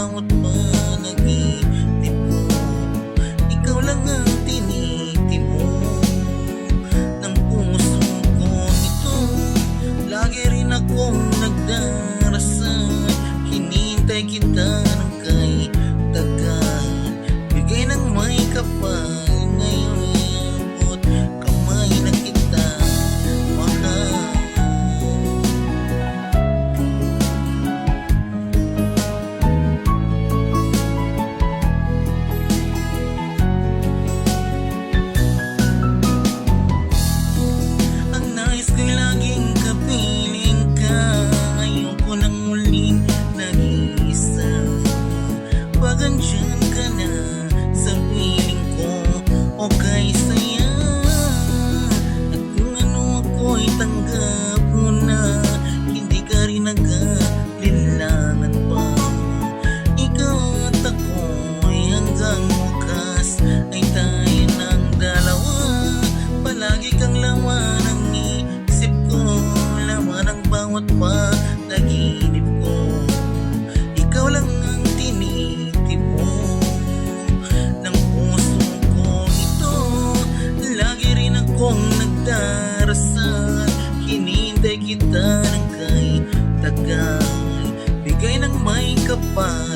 bawat panaginip ko. Ikaw lang ang tinitimo ng puso ko nito. Lagi rin akong nagdarasal, hinintay kita ng kay tagal. Bigay ng may kapal, ngayon iabot kamay na kita mahal. Ang nais ko'y laging kapiling ka, ngayon ko nang muling nag-iisa. Pag andyan ka na sa piling ko, okay saya. At kung ano ako'y tanggap mo na, hindi ka rin nag-alinlangan pa. Ikaw at ako'y hanggang wakas ay tayo ng dalawa. Palagi kang laman ng isip ko, laman ng bawat panaginip ko. Ikaw lang ang tinitimo ng puso ko ito. Lagi rin akong nagdarasal, hinintay kita ng kay tagal. Bigay ng may kapal,